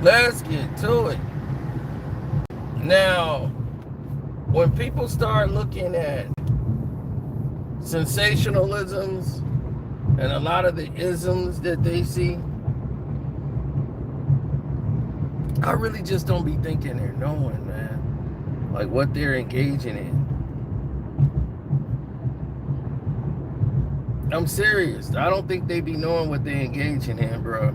Let's get to it. Now, when people start looking at sensationalisms and a lot of the isms that they see, I really just don't be thinking they're knowing, man, like what they're engaging in. I'm serious. I don't think they be knowing what they're engaging in, bro,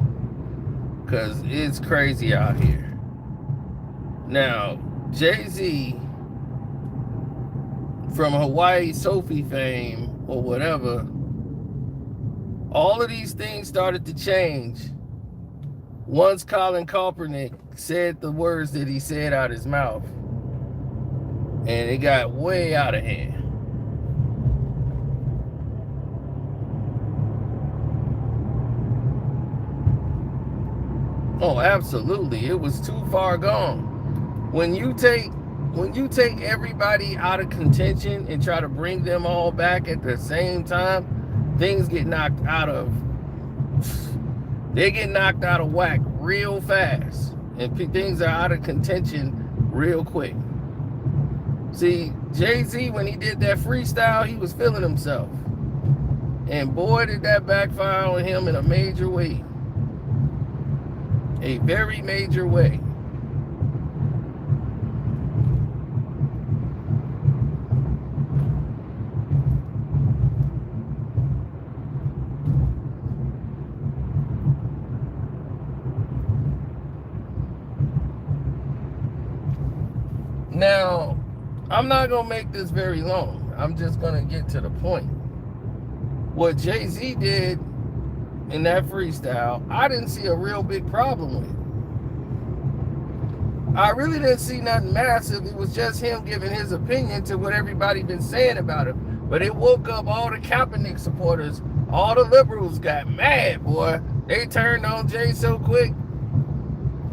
because it's crazy out here. Now, Jay-Z, from Hawaii Sophie fame or whatever, all of these things started to change once Colin Kaepernick said the words that he said out his mouth, and it got way out of hand. Oh, absolutely. It was too far gone. When you take everybody out of contention and try to bring them all back at the same time, things get knocked out of whack real fast, and things are out of contention real quick. See, Jay-Z, when he did that freestyle, he was feeling himself, and boy, did that backfire on him in a major way. A very major way. Now, I'm not going to make this very long. I'm just going to get to the point. What Jay-Z did in that freestyle, I didn't see a real big problem with it. I really didn't see nothing massive. It was just him giving his opinion to what everybody been saying about him. But it woke up all the Kaepernick supporters. All the liberals got mad, boy. They turned on Jay so quick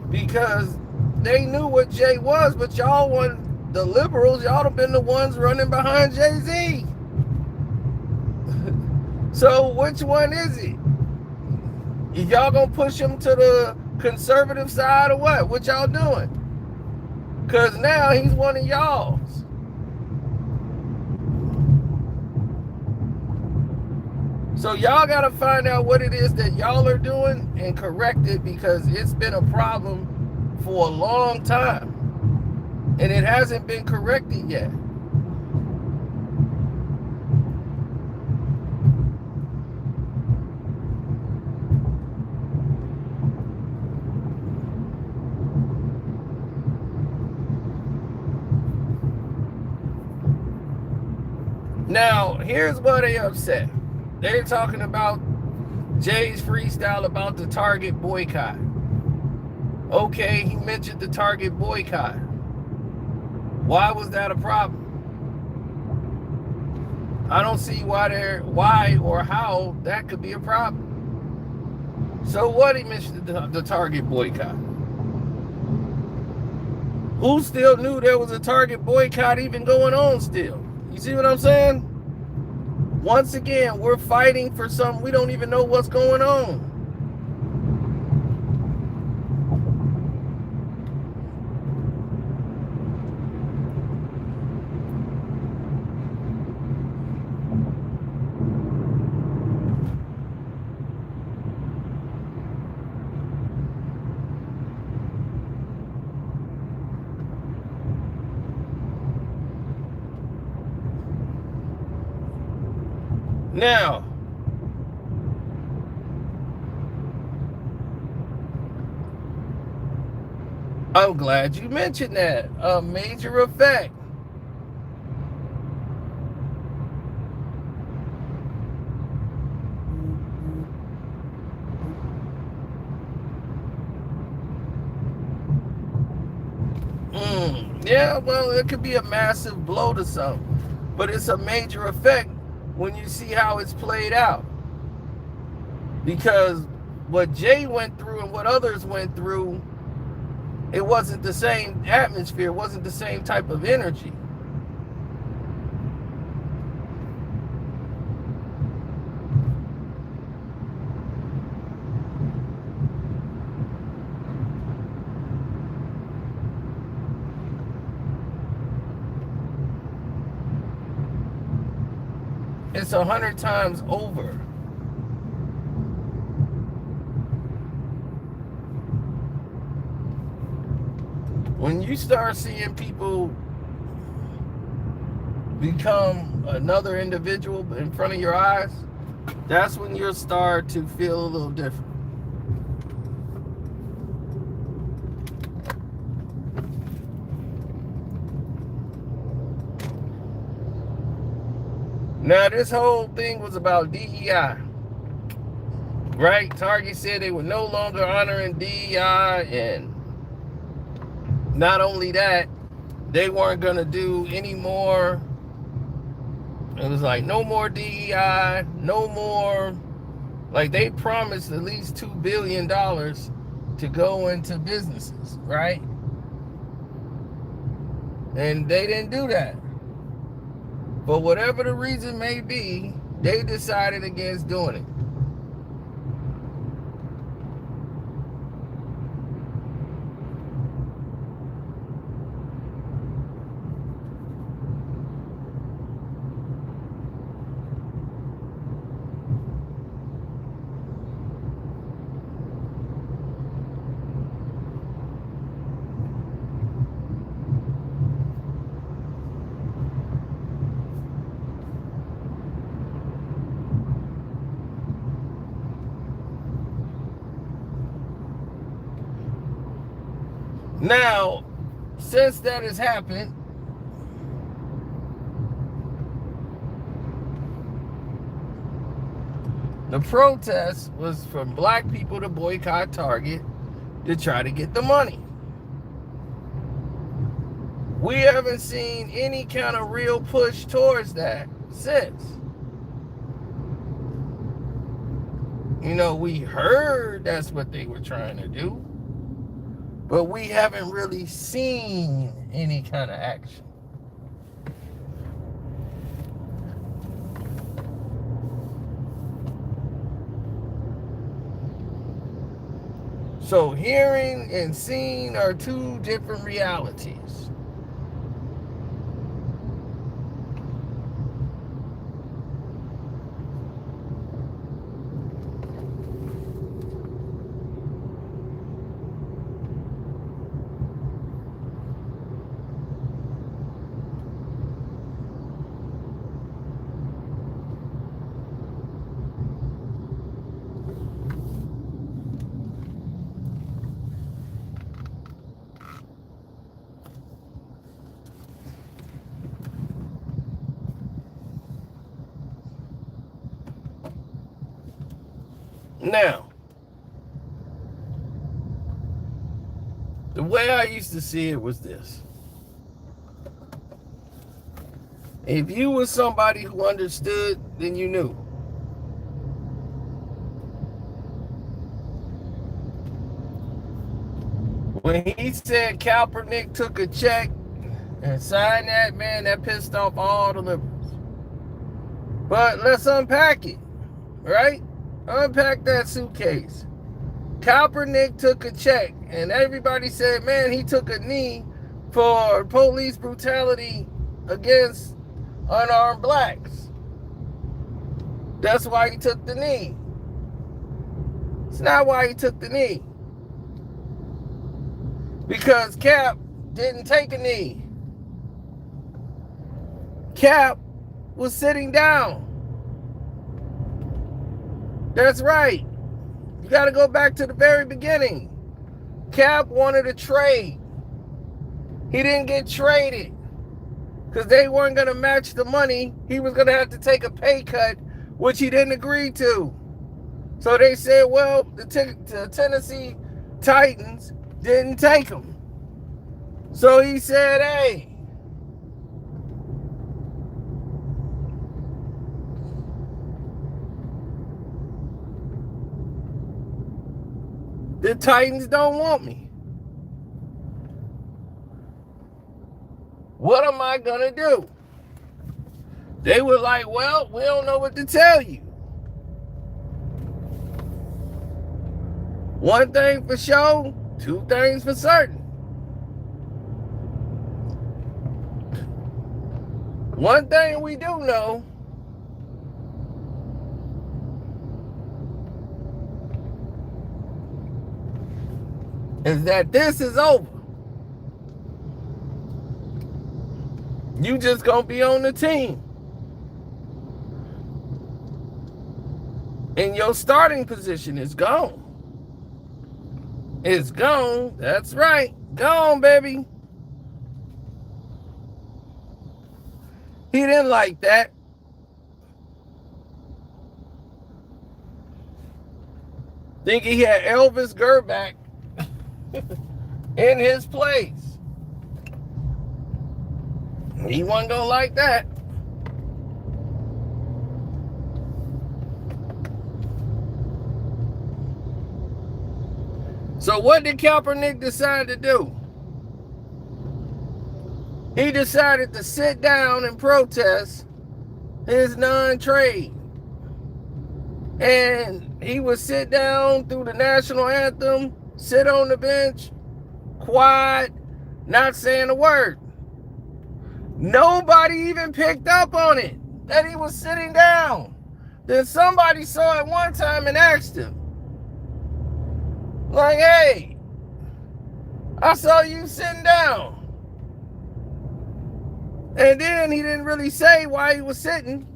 because they knew what Jay was, but y'all want the liberals, y'all have been the ones running behind Jay-Z. So which one is it? If y'all gonna push him to the conservative side or what? What y'all doing? Cause now he's one of y'all's. So y'all gotta find out what it is that y'all are doing and correct it, because it's been a problem for a long time and it hasn't been corrected yet. Now, here's why they upset. They're talking about Jay's freestyle about the Target boycott. Okay, he mentioned the Target boycott. Why was that a problem? I don't see why or how that could be a problem. So what, he mentioned the Target boycott. Who still knew there was a Target boycott even going on still? You see what I'm saying? Once again, we're fighting for something we don't even know what's going on. Now, I'm glad you mentioned that. A major effect. Yeah, well, it could be a massive blow to some, but it's a major effect when you see how it's played out. Because what Jay went through and what others went through, it wasn't the same atmosphere, it wasn't the same type of energy. it's 100 times over. When you start seeing people become another individual in front of your eyes, that's when you'll start to feel a little different. Now, this whole thing was about DEI, right? Target said they were no longer honoring DEI, and not only that, they weren't going to do any more. It was like, no more DEI, no more. Like, they promised at least $2 billion to go into businesses, right? And they didn't do that. But whatever the reason may be, they decided against doing it. Now, since that has happened, the protest was from black people to boycott Target to try to get the money. We haven't seen any kind of real push towards that since. You know, we heard that's what they were trying to do, but we haven't really seen any kind of action. So hearing and seeing are two different realities. Now, the way I used to see it was this. If you were somebody who understood, then you knew. When he said Kaepernick took a check and signed that, man, that pissed off all the liberals. But let's unpack it, right? Unpack that suitcase. Kaepernick took a check, and everybody said, man, he took a knee for police brutality against unarmed blacks. That's why he took the knee. It's not why he took the knee. Because Cap didn't take a knee. Cap was sitting down. That's right. You got to go back to the very beginning. Cap wanted a trade. He didn't get traded because they weren't going to match the money. He was going to have to take a pay cut, which he didn't agree to. So they said, well, the Tennessee Titans didn't take him. So he said, hey, the Titans don't want me. What am I gonna do? They were like, well, we don't know what to tell you. One thing for sure, two things for certain. One thing we do know is that this is over. You just gonna be on the team. And your starting position is gone. It's gone. That's right. Gone, baby. He didn't like that. Thinking he had Elvis Gerback in his place. He wasn't gonna like that. So what did Kaepernick decide to do? He decided to sit down and protest his non-trade. And he would sit down through the national anthem, sit on the bench, quiet, not saying a word. Nobody even picked up on it, that he was sitting down. Then somebody saw it one time and asked him, like, hey, I saw you sitting down. And then he didn't really say why he was sitting.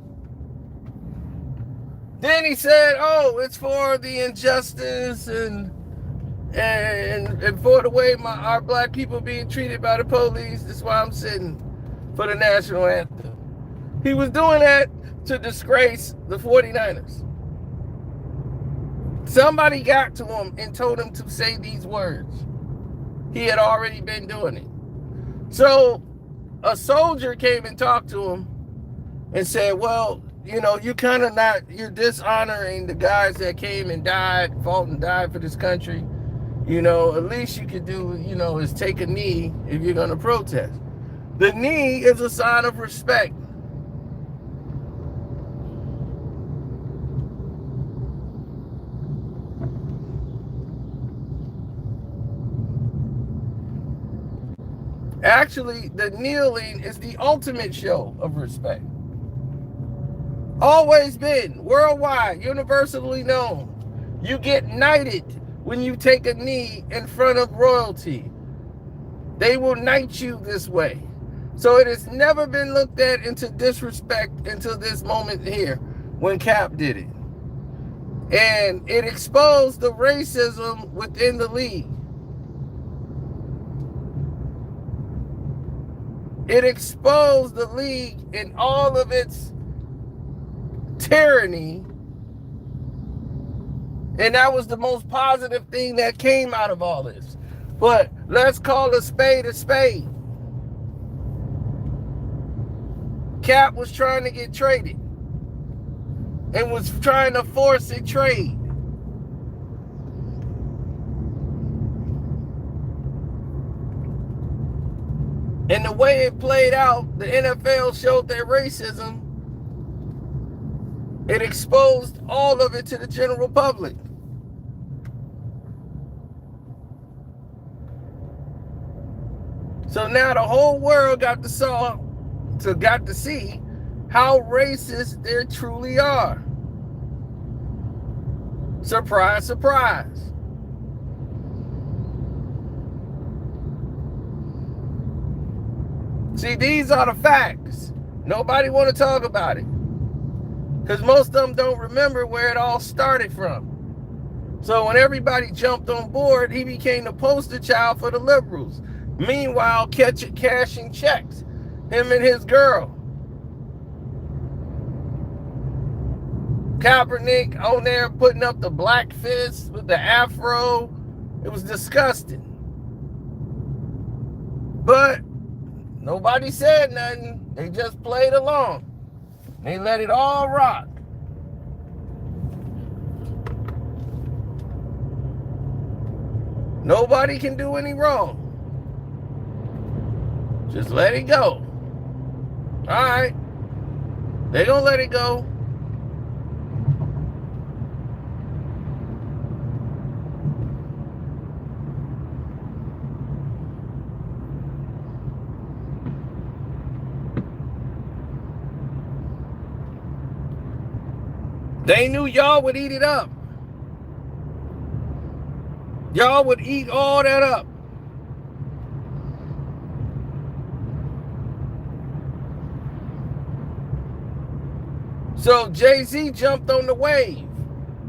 Then he said, oh, it's for the injustice and for the way our black people being treated by the police. That's why I'm sitting for the national anthem. He was doing that to disgrace the 49ers. Somebody got to him and told him to say these words. He had already been doing it. So a soldier came and talked to him and said, well, you know, you're dishonoring the guys that came and fought and died for this country. You know, at least you could do, is take a knee if you're going to protest. The knee is a sign of respect. Actually, the kneeling is the ultimate show of respect. Always been, worldwide, universally known. You get knighted when you take a knee in front of royalty. They will knight you this way. So it has never been looked at into disrespect until this moment here when Cap did it. And it exposed the racism within the league. It exposed the league in all of its tyranny. And that was the most positive thing that came out of all this. But let's call a spade a spade. Cap was trying to get traded and was trying to force a trade. And the way it played out, the NFL showed their racism. It exposed all of it to the general public. So now the whole world got to see how racist they truly are. Surprise, surprise. See, these are the facts. Nobody want to talk about it. Because most of them don't remember where it all started from. So when everybody jumped on board, he became the poster child for the liberals. Meanwhile, cashing checks. Him and his girl. Kaepernick on there putting up the black fist with the afro. It was disgusting. But nobody said nothing. They just played along. They let it all rock. Nobody can do any wrong. Just let it go. All right. They gonna let it go. They knew y'all would eat it up. Y'all would eat all that up. So Jay-Z jumped on the wave.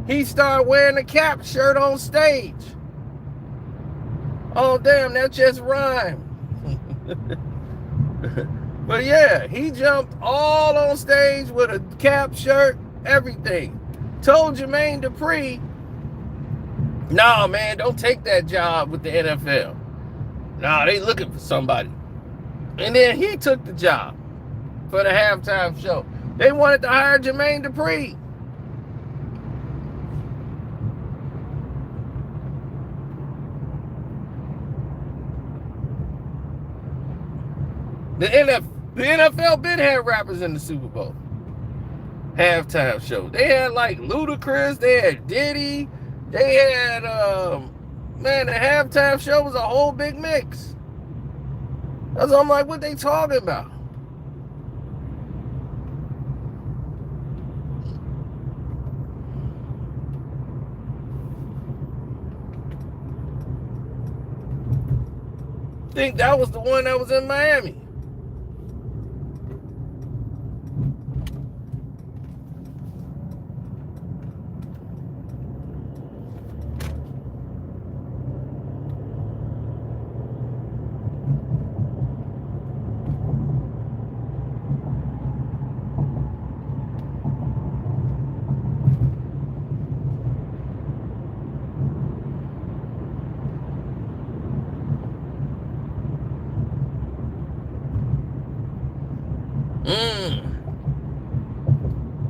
He started wearing the cap shirt on stage. Oh, damn, that just rhymed. But yeah, he jumped all on stage with a cap shirt, everything. Told Jermaine Dupri, nah, man, don't take that job with the NFL. Nah, they looking for somebody. And then he took the job for the halftime show. They wanted to hire Jermaine Dupri. The NFL been had rappers in the Super Bowl halftime show. They had like Ludacris, they had Diddy, they had man, the halftime show was a whole big mix. That's I'm like, what they talking about? I think that was the one that was in Miami.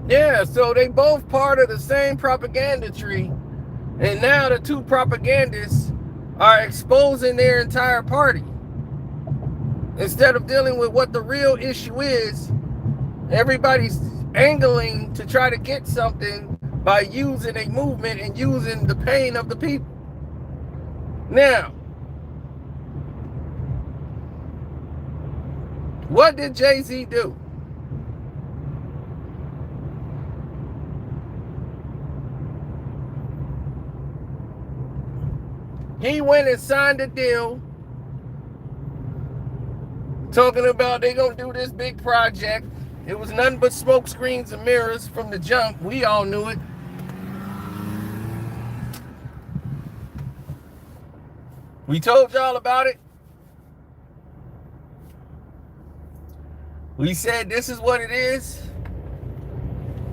Yeah, so they both part of the same propaganda tree. And now the two propagandists are exposing their entire party. Instead of dealing with what the real issue is, everybody's angling to try to get something by using a movement and using the pain of the people. Now, what did Jay-Z do? He went and signed a deal talking about they gonna do this big project. It was nothing but smoke screens and mirrors from the jump. We all knew it. We told y'all about it. We said this is what it is.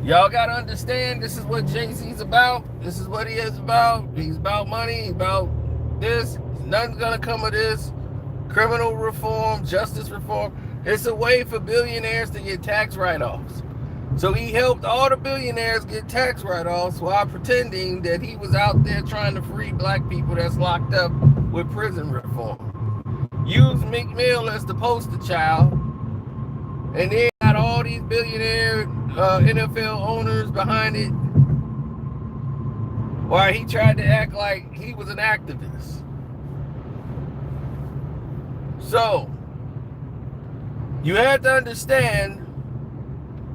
Y'all gotta understand this is what Jay-Z's about. This is what he is about. He's about money, he's about this. Nothing's gonna come of this. Criminal reform, justice reform. It's a way for billionaires to get tax write-offs. So he helped all the billionaires get tax write-offs while pretending that he was out there trying to free black people that's locked up with prison reform. Used Meek Mill as the poster child. And then got all these billionaire NFL owners behind it, while he tried to act like he was an activist. So, you had to understand,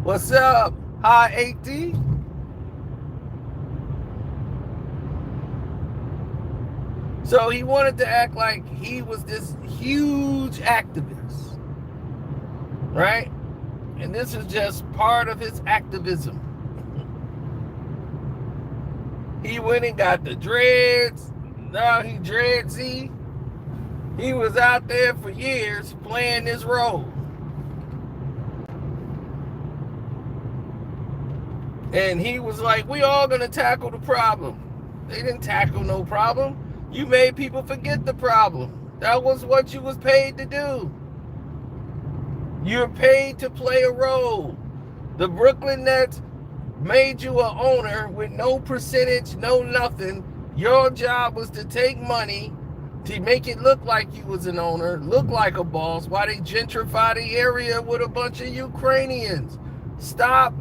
what's up, High 80? So he wanted to act like he was this huge activist, right? And this is just part of his activism. He went and got the dreads. Now he dreadsy. He was out there for years playing this role. And he was like, we all gonna tackle the problem. They didn't tackle no problem. You made people forget the problem. That was what you was paid to do. You're paid to play a role. The Brooklyn Nets made you an owner with no percentage, no nothing. Your job was to take money to make it look like you was an owner, look like a boss, while they gentrify the area with a bunch of Ukrainians. Stop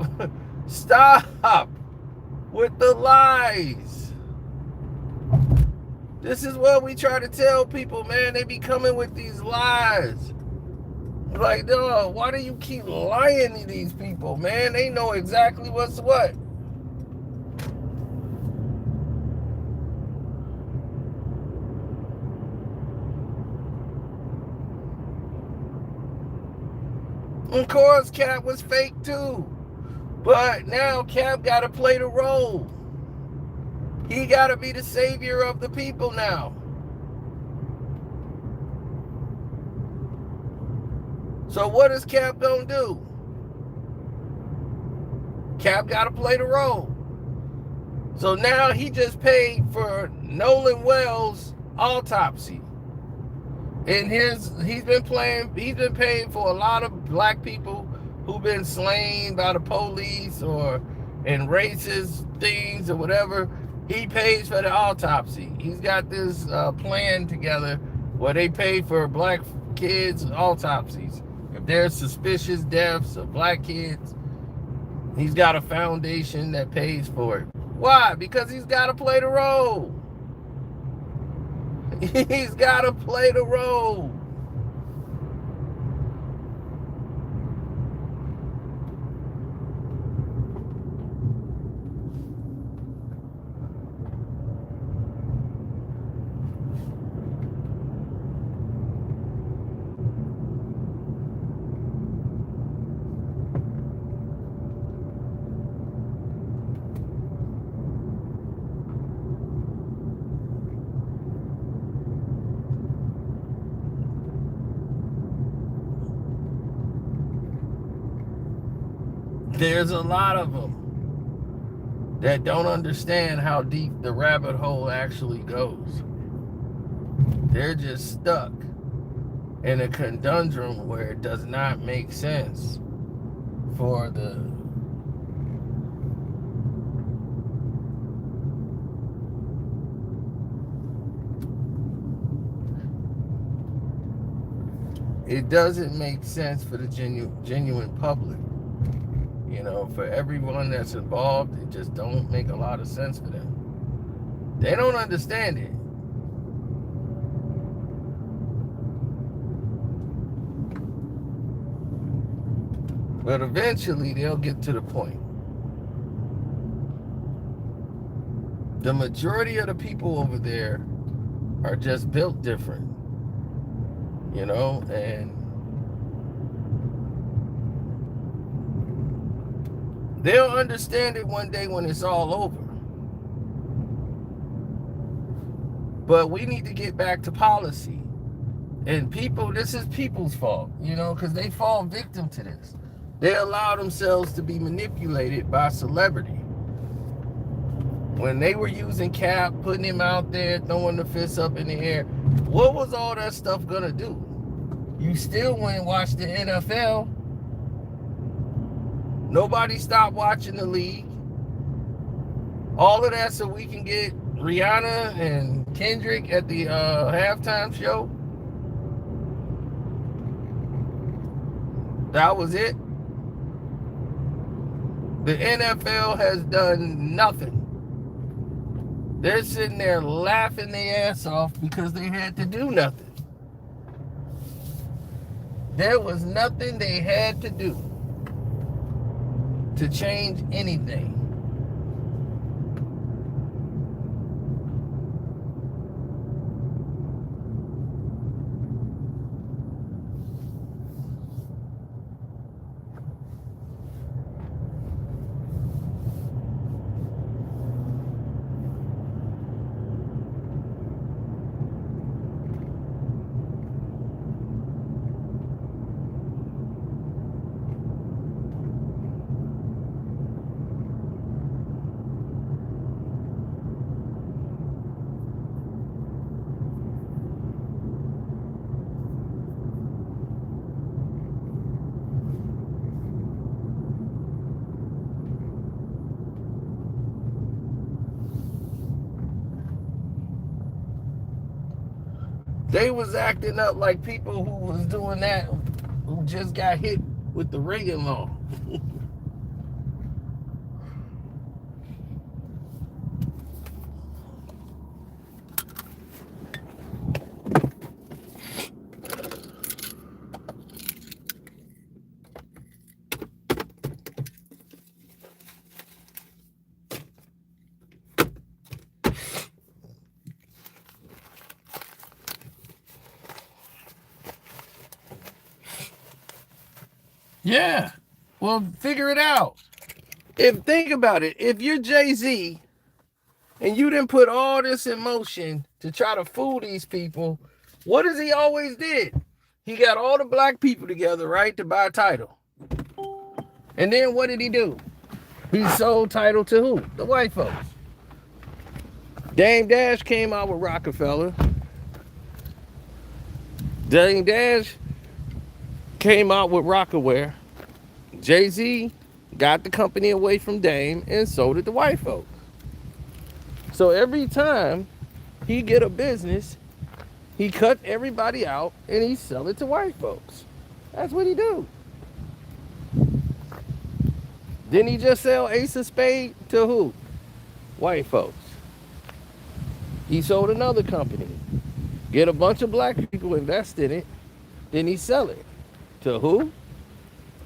with the lies. This is what we try to tell people, man. They be coming with these lies. Like, dog, why do you keep lying to these people, man? They know exactly what's what. Of course, Cap was fake too. But now Cap got to play the role. He got to be the savior of the people now. So what is Cap gonna do? Cap got to play the role. So now he just paid for Nolan Wells' autopsy. And he's been paying for a lot of black people who've been slain by the police or in racist things or whatever. He pays for the autopsy. He's got this plan together where they pay for black kids' autopsies. If there's suspicious deaths of black kids, he's got a foundation that pays for it. Why? Because he's got to play the role. He's got to play the role. There's a lot of them that don't understand how deep the rabbit hole actually goes. They're just stuck in a conundrum where it does not make sense for the it doesn't make sense for the genuine public. You know, for everyone that's involved, it just don't make a lot of sense for them. They don't understand it. But eventually they'll get to the point. The majority of the people over there are just built different. You know, and they'll understand it one day when it's all over. But we need to get back to policy. And people, this is people's fault, you know, because they fall victim to this. They allow themselves to be manipulated by celebrity. When they were using Cap, putting him out there, throwing the fists up in the air, what was all that stuff gonna do? You still went and watched the NFL. Nobody stopped watching the league. All of that so we can get Rihanna and Kendrick at the halftime show. That was it. The NFL has done nothing. They're sitting there laughing their ass off because they had to do nothing. There was nothing they had to do to change anything. They was acting up like people who was doing that, who just got hit with the Reagan law. Yeah. Well, figure it out. Think about it, if you're Jay-Z and you didn't put all this in motion to try to fool these people, what does he always did? He got all the black people together, right, to buy a title. And then what did he do? He sold title to who? The white folks. Dame Dash came out with Rockefeller. Dame Dash came out with Rockaware. Jay-Z got the company away from Dame and sold it to white folks. So every time he get a business, he cut everybody out and he sell it to white folks. That's what he do. Didn't he just sell Ace of Spade to who? White folks. He sold another company. Get a bunch of black people invest in it. Then he sell it to who?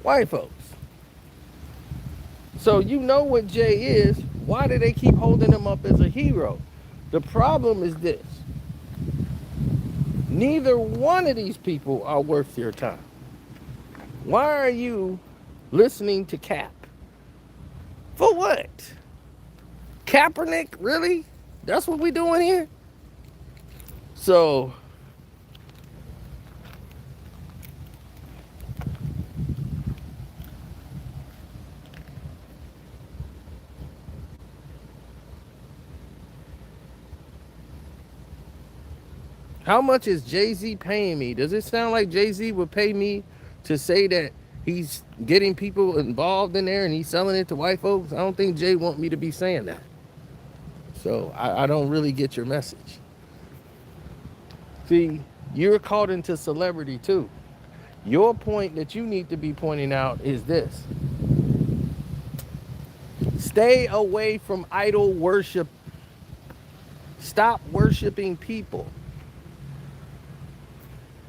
White folks. So you know what Jay is. Why do they keep holding him up as a hero? The problem is this. Neither one of these people are worth your time. Why are you listening to Cap? For what? Kaepernick? Really? That's what we doing here? So how much is Jay-Z paying me? Does it sound like Jay-Z would pay me to say that he's getting people involved in there and he's selling it to white folks? I don't think Jay want me to be saying that. So I don't really get your message. See, you're caught into celebrity too. Your point that you need to be pointing out is this. Stay away from idol worship. Stop worshiping people.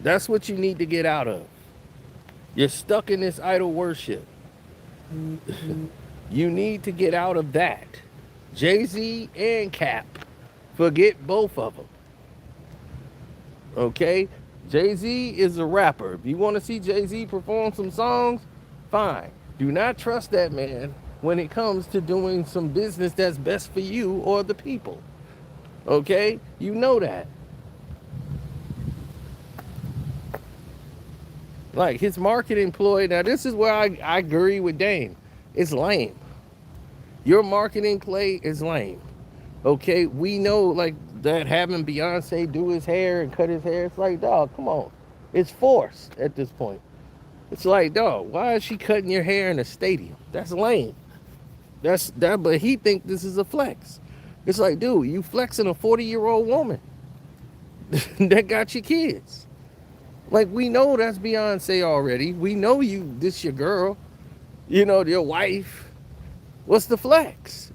That's what you need to get out of. You're stuck in this idol worship. You need to get out of that. Jay-Z and Cap. Forget both of them. Okay? Jay-Z is a rapper. If you want to see Jay-Z perform some songs, fine. Do not trust that man when it comes to doing some business that's best for you or the people. Okay? You know that. Like his marketing ploy, now this is where I agree with Dame. It's lame. Your marketing play is lame. Okay, we know like that having Beyonce do his hair and cut his hair, it's like, dog, come on. It's forced at this point. It's like, dog, why is she cutting your hair in a stadium? That's lame. But he think this is a flex. It's like, dude, you flexing a 40-year-old woman that got your kids. Like, we know that's Beyonce already. We know this your girl, your wife. What's the flex?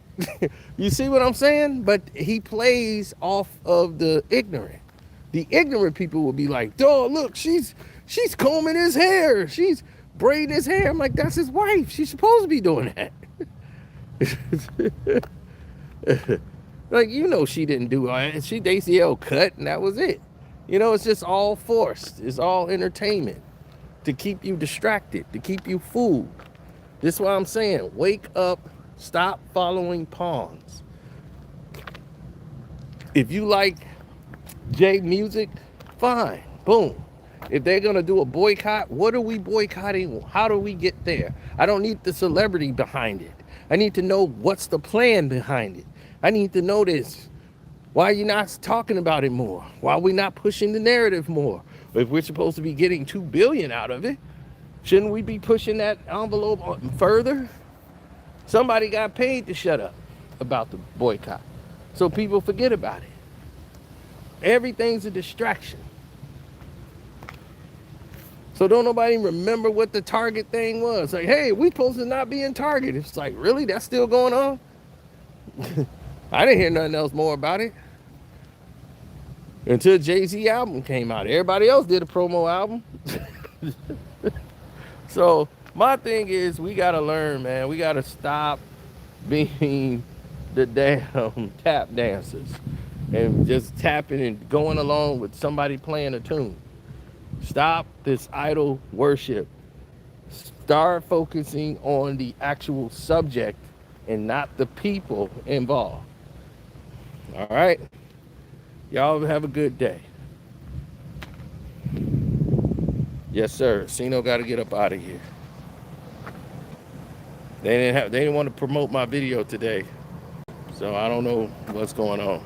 You see what I'm saying? But he plays off of the ignorant. The ignorant people will be like, dog, look, she's combing his hair. She's braiding his hair. I'm like, that's his wife. She's supposed to be doing that. Like, she didn't do all that. She ACL cut and that was it. It's just all forced. It's all entertainment to keep you distracted, to keep you fooled. This is what I'm saying. Wake up. Stop following pawns. If you like J music, fine. Boom. If they're going to do a boycott, what are we boycotting? How do we get there? I don't need the celebrity behind it. I need to know what's the plan behind it. I need to know this. Why are you not talking about it more? Why are we not pushing the narrative more? If we're supposed to be getting $2 billion out of it, shouldn't we be pushing that envelope further? Somebody got paid to shut up about the boycott, so people forget about it. Everything's a distraction. So don't nobody remember what the Target thing was. Like, hey, we supposed to not be in Target. It's like, really? That's still going on? I didn't hear nothing else more about it until Jay-Z album came out. Everybody else did a promo album. So my thing is, we got to learn, man. We got to stop being the damn tap dancers and just tapping and going along with somebody playing a tune. Stop this idol worship. Start focusing on the actual subject and not the people involved. All right? Y'all have a good day. Yes, sir. Sino got to get up out of here. They didn't want to promote my video today, so I don't know what's going on.